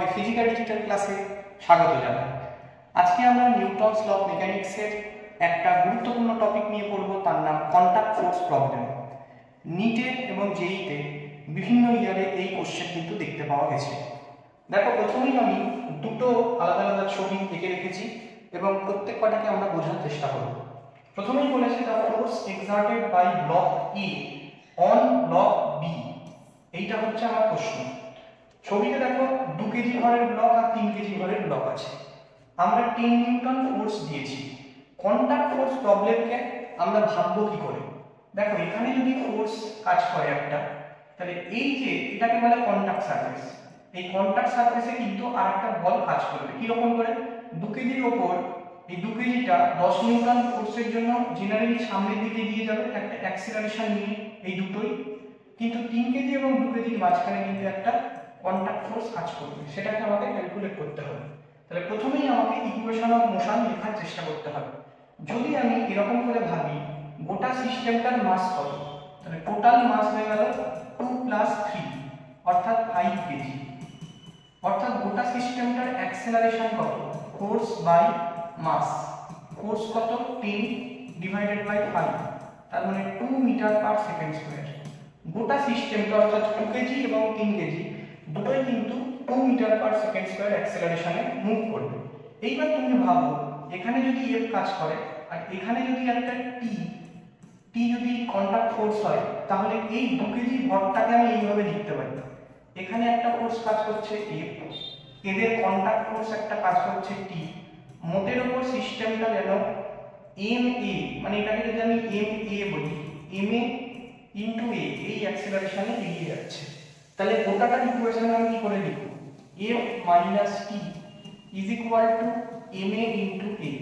সবাইকে physical digital ক্লাসে স্বাগত জানাই। আজকে আমরা নিউটনস ল অফ মেকানিক্সের একটা গুরুত্বপূর্ণ টপিক নিয়ে পড়ব, তার নাম কন্টাক্ট ফোর্স প্রবলেম। নিটে এবং জেইতে বিভিন্ন ইয়ারে এই কোশ্চেন কিন্তু দেখতে পাওয়া গেছে। দেখো, প্রথমেই আমি দুটো আলাদা আলাদা ছবি এঁকে রেখেছি এবং প্রত্যেক কটাকে আমরা বোঝার চেষ্টা করব। প্রথমেই বলেছে the force exerted by block E on block B, এইটা হচ্ছে আমার প্রশ্ন। ছবিতে দেখো 2 কেজি ভরের ব্লক আর 3 কেজি ভরের ব্লক আছে। আমরা 10 নিউটন ফোর্স দিয়েছি। কন্টাক্ট ফোর্স প্রবলেমকে আমরা ভাববো কি করে? দেখো, এখানে যদি ফোর্স কাজ করে একটা, তাহলে এই যে এটাকে বলে কন্টাক্ট সারফেস, এই কন্টাক্ট সারফেসে কিন্তু আরেকটা বল কাজ করবে। কি রকম করে? 2 কেজির ওপর এই 2 কেজিটা 10 নিউটন ফোর্সের জন্য জেনারেলি সামনের দিকে দিয়ে যাবে একটা অ্যাক্সিলারেশন নিয়ে, এই দুটোই। কিন্তু 3 কেজি এবং 2 কেজির মাঝখানে কিন্তু একটা কন্টাক্ট ফোর্স কাজ করবে, সেটাকে আমাকে ক্যালকুলেট করতে হবে। তাহলে প্রথমেই আমাকে ইকুয়েশন অফ মোশন লেখার চেষ্টা করতে হবে। যদি আমি এরকম করে ভাবি গোটা সিস্টেমটার মাস কত, তাহলে টোটাল মাস হয়ে গেল 2 + 3 অর্থাৎ 5 কেজি। অর্থাৎ গোটা সিস্টেমটার অ্যাক্সেলারেশন কত? Force by mass. ফোর্স কত? 10 ডিভাইডেড বাই 5, তার মানে 2 মিটার পার সেকেন্ড স্কয়ার। গোটা সিস্টেমটা অর্থাৎ 2 কেজি এবং 3 কেজি দুটোই কিন্তু 2 মিটার পার সেকেন্ড স্কয়ার অ্যাক্সেলারেশনে মুভ করবে। এইবার তুমি ভাবো, এখানে যদি এফ কাজ করে আর এখানে যদি একটা টি যদি কন্টাক্ট ফোর্স হয়, তাহলে এই 2 কেজি ভরটাকে আমি এইভাবে লিখতে পারি। এখানে একটা ফোর্স কাজ করছে এফ, এদের কন্টাক্ট ফোর্স একটা কাজ করছে টি। মোটের উপর সিস্টেমটা যেন এম এ, মানে এটাকে যদি আমি এম এ বলি, এম এ ইনটু এ, এই অ্যাক্সেলারেশনে এগিয়ে যাচ্ছে। তাহলে গোটাটার ইকুয়েশন আমি কি করে লিখব? F minus T is equal to M A into A.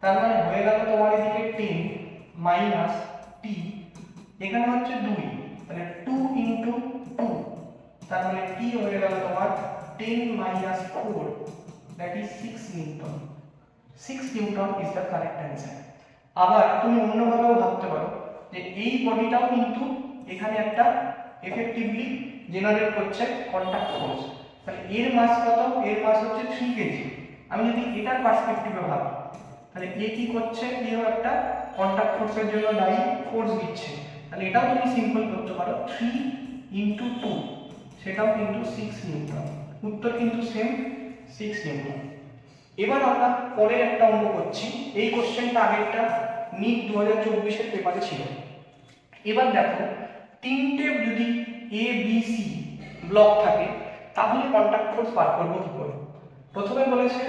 তার মানে হয়ে গেল তোমার এদিকে 10 মাইনাস টি, এখানে হচ্ছে 2, তাহলে 2 ইনটু 2, তার মানে টি হয়ে গেল তোমার 10 minus 4, that is 6 Newton. 6 Newton is the correct answer. আবার তুমি অন্যভাবেও ভাবতে পারো যে এই বডিটাও কিন্তু এখানে একটা এফেক্টিভলি জেনারেট করছে কন্টাক্ট ফোর্স। তাহলে এর মাস কত? এর মাস হচ্ছে 3 কেজি। আমি যদি এটার পার্সপেক্টিভে ভাবি, তাহলে এ কি করছে? এও একটা কন্টাক্ট ফোর্সের জন্য দায়ী ফোর্স দিচ্ছে। তাহলে এটাও তুমি সিম্পল করতে পারো, 3 ইনটু 2, সেটাও কিন্তু 6 নিউটন। উত্তর কিন্তু সেম, 6 নিউটন। এবার আমরা পরের একটা অঙ্ক করছি। এই কোশ্চেনটা আগেরটা নিট 2024 এর পেপারে ছিল। এবার দেখো, তিনটে যদি এ বি সি ব্লক থাকে, তাহলে কন্টাক্ট ফোর্স বার করব কি করে? প্রথমে বলেছে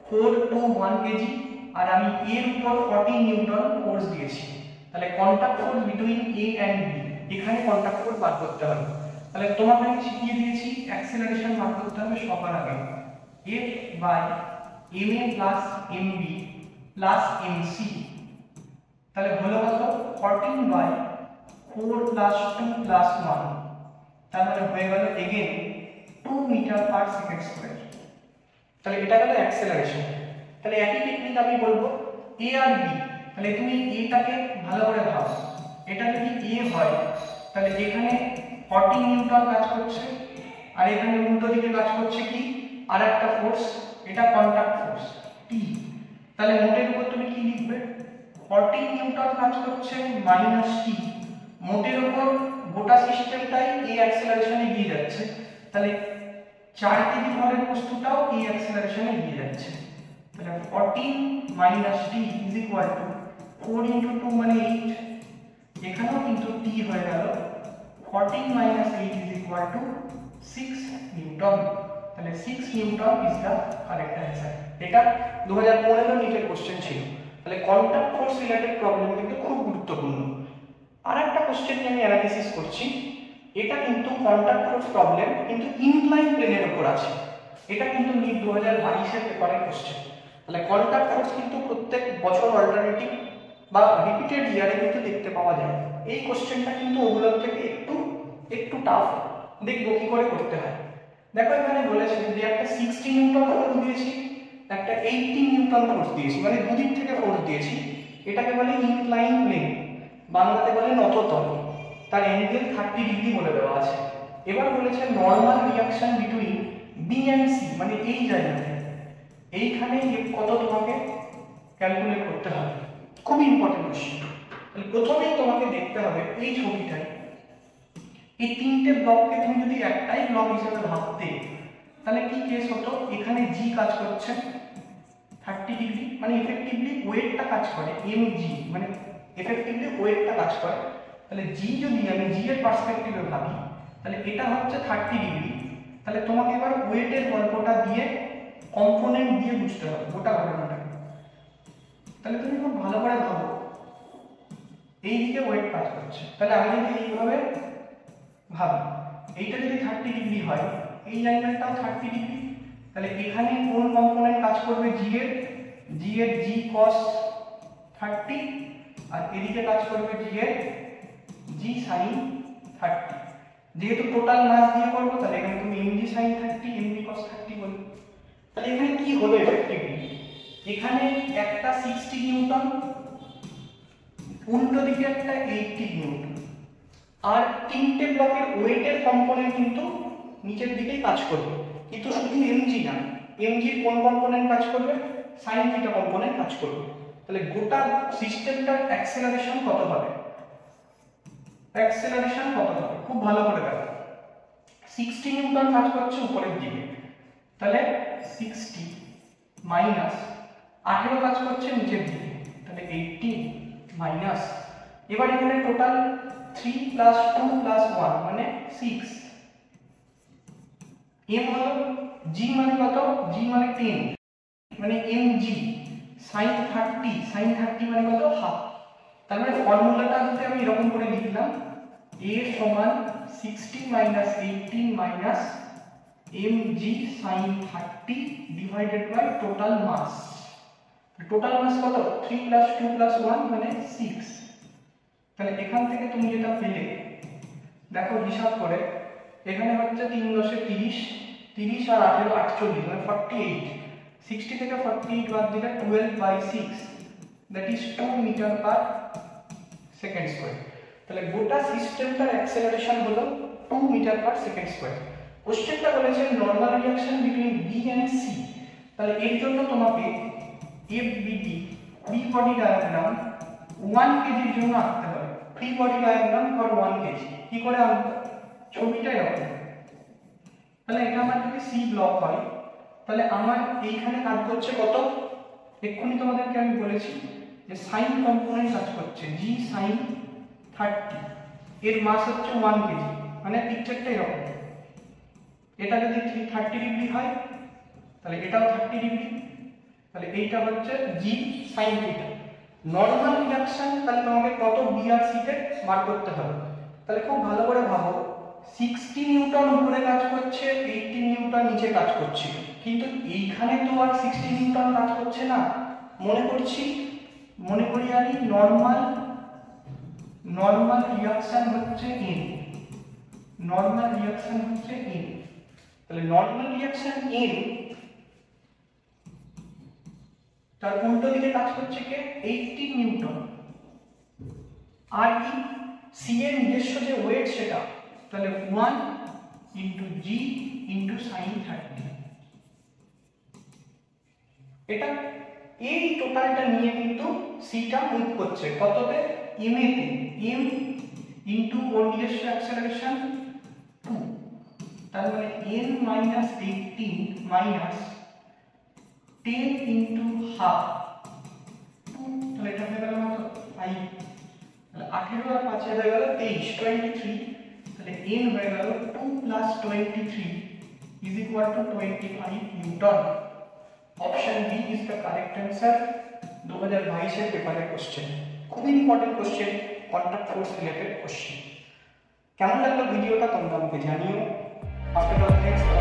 4 to 1 কেজি, আর আমি এর উপর 40 নিউটন ফোর্স দিয়েছি। তাহলে contact force between A and B, এখানে কন্টাক্ট ফোর্স বার করতে হবে। তাহলে তোমাকে আমি শিখিয়ে দিয়েছি অ্যাক্সেলারেশন বার করতে হবে সবার আগে। F by M A plus M B plus M C, তাহলে হলো কত? 14 বাই 4 প্লাস 2 প্লাস 1, তার মানে হয়ে গেল again 2 metre per second square. তাহলে এটা গেল অ্যাক্সেলারেশন। তাহলে একই টেকনিক আমি বলবো এ আর বি। তাহলে তুমি এটাকে ভালো করে ভাবো, এটা যদি এ হয় তাহলে এখানে 40 নিউটন কাজ করছে, আর এখানে উল্টো দিকে কাজ করছে কি আর একটা ফোর্স, এটা কন্টাক্ট ফোর্স টি। তাহলে মোটের উপর তুমি কি লিখবে? 40 নিউটন কাজ করছে মাইনাস টি, মোটের উপর গোটা সিস্টেমটাই এই অ্যাক্সেলারেশনে এগিয়ে যাচ্ছে। তাহলে 4 কেজি ভরের বস্তুটাও এই অ্যাক্সেলারেশনে এগিয়ে যাচ্ছে। তাহলে 14 minus T is equal two 4 into 2 মানে 8, এখানেও কিন্তু টি হয়ে গেল 14 minus 8 is equal two 6 Newton. তাহলে 6 Newton is the correct answer. এটা 2015 নিটের কোশ্চেন ছিল। তাহলে কন্টাক্ট ফোর্স রিলেটেড প্রবলেম কিন্তু খুব গুরুত্বপূর্ণ। আরেকটা কোশ্চেন নিয়ে আমি অ্যানালিসিস করছি। এটা কিন্তু কন্টাক্ট ফোর্স প্রবলেম, কিন্তু ইনক্লাইন প্লেনের উপর আছে। এটা কিন্তু নিট 2022 এর পেপারের কোশ্চেন। তাহলে কন্টাক্ট ফোর্স কিন্তু প্রত্যেক বছর অল্টারনেটিভ বা রিপিটেড ইয়ারে কিন্তু দেখতে পাওয়া যায়। এই কোশ্চেনটা কিন্তু ওগুলোর থেকে একটু টাফ, দেখবো কি করে করতে হয়। দেখো, এখানে বলেছে যে একটা 60 নিউটন ফোর্স দিয়েছি, একটা 80 নিউটন ফোর্স দিয়েছি, মানে দুদিক থেকে ফোর্স দিয়েছি। এটাকে বলে ইনক্লাইন প্লেন, বাংলাতে বলে নততল। তার অ্যাঙ্গেল 30 ডিগ্রি বলে দেওয়া আছে। এবার বলেছে normal reaction between B and C মানে এই জায়গাতে এইখানে কত তোমাকে ক্যালকুলেট করতে হবে, খুব ইম্পর্টেন্ট কোশ্চেন। তাহলে প্রথমেই তোমাকে দেখতে হবে এই ছবিটায় এই তিনটে ব্লককে তুমি যদি একটাই ব্লক হিসেবে ভাবতে তাহলে কি কেস হতো, এখানে জি কাজ করছে 30 ডিগ্রি, মানে এফেক্টিভলি ওয়েটটা কাজ করে mg, মানে এফেক্টিভলি ওয়েটটা কাজ করে। তাহলে জি যদি আমি জি এর পার্সপেক্টিভে ভাবি তাহলে এটা হচ্ছে 30 ডিগ্রি। তাহলে তোমাকে এবার ওয়েটের গল্পটা দিয়ে কম্পোনেন্ট দিয়ে বুঝতে হবে গোটা ঘটনাটা। তাহলে তুমি খুব ভালো করে ভাবো, এই দিকে ওয়েট কাজ করছে, তাহলে আমি যদি এইভাবে ভাবি এইটা যদি 30 ডিগ্রি হয়, এই অ্যাঙ্গেলটাও 30 ডিগ্রি, তাহলে এখানে কোন কম্পোনেন্ট কাজ করবে জি এর জি cos 30, আর এদিকে কাজ করবে জি এর জি sin 30। যেহেতু টোটাল মাস দিয়ে করবো তাহলে এখানে তুমি mg sin 30 mg cos 30 বলবে। তাহলে এখানে কি হলো এফেক্টিভলি, এখানে একটা 60 নিউটন, উল্টো দিকে একটা 80 নিউটন, আর তিনটে ব্লকের ওয়েটের কম্পোনেন্ট কিন্তু নিচের দিকেই কাজ করবে। কিন্তু শুধু এমজি না, এমজির কোন কম্পোনেন্ট কাজ করবে, সাইন থিটা কম্পোনেন্ট কাজ করবে। তাহলে গোটা সিস্টেমটার অ্যাক্সেলারেশন কত হবে, খুব ভালো করে দেখো। 60 নিউটন কাজ করছে উপরের দিকে, তাহলে 60 মাইনাস 18 কাজ করছে নিচের দিকে, তাহলে 80 মাইনাস, এবার এখানে টোটাল 3 প্লাস 2 প্লাস 1 মানে 6, m হলো g মানে কত, g মানে 10, মানে mg sin 30 মানে কত হাফ। তার মানে ফর্মুলাটা যদি আমি এরকম করে লিখলাম, a সমান 60 minus 18 minus mg sin 30 divided by total mass. Total mass কত, 3 প্লাস 2 প্লাস 1 মানে 6। তাহলে এখান থেকে তুমি যেটা পেলে দেখো হিসাব করে, এখানে হচ্ছে 3 10 30, 30 আর 18 48 মানে 48, 60 থেকে 48 বাদ দিলে 12/6, that is 2 metre per second square. তাহলে গোটা সিস্টেমটার অ্যাক্সেলারেশন হলো 2 মিটার পার সেকেন্ড স্কয়ার। কোশ্চেনটা বলেছে normal reaction between B and C. তাহলে এর জন্য তোমাকে এফবিডি ফ্রি বডি ডায়াগ্রাম 1 কেজির জন্য আঁকতে হবে। Free body diagram for 1 KG কি করে আঁকবো, ছবিটা এরকম। তাহলে এটা আমার যদি সি ব্লক হয়, তাহলে আমার এইখানে কাজ করছে কত, এক্ষুনি তোমাদেরকে আমি বলেছি যে সাইন কম্পোনেন্ট কাজ করছে জি সাইন 30, এর মাস হচ্ছে 1 কেজি, মানে পিকচারটা এরকম। এটা যদি 30 ডিগ্রি হয় তাহলে এটাও 30 ডিগ্রি, তাহলে এইটা হচ্ছে জি সাইন থিটা। নরমাল রিঅ্যাকশন তাহলে তোমাকে কত বি আর সি তে বার করতে হবে। তাহলে খুব ভালো করে ভাবো, 60 নিউটন উপরে কাজ করছে, 80 নিউটন নিচে কাজ করছে, কিন্তু এইখানে তো আর 60 নিউটন কাজ করছে না। মনে করি আমি নরমাল রিঅ্যাকশন হচ্ছে n, তাহলে নরমাল রিঅ্যাকশন n তার উল্টো দিকে কাজ করছে কে, 80 নিউটন, আর কি সি এর নিজস্ব যে ওয়েট সেটা, তাহলে 1 ইনটু জি ইনটু sin 30। এটা এই টোটালটা নিয়ে কিন্তু সিটা মুভ করছে কততে, m এতে, m ইনটু ওর নিজস্ব অ্যাক্সেলারেশন 2, তার মানে n minus 18 minus 10 into half 2, তাহলে এটা হয়ে গেল কত 5, তাহলে 18 আর 5 হয়ে গেল 23, তাহলে n হয়ে গেল 2 plus 23 is equal to 25 newton. Option B is the correct answer. 2022 এর পেপারের কোশ্চেন, খুব important question, contact force related question. কেমন লাগলো ভিডিওটা তোমরা আমাকে জানিও। After all thanks.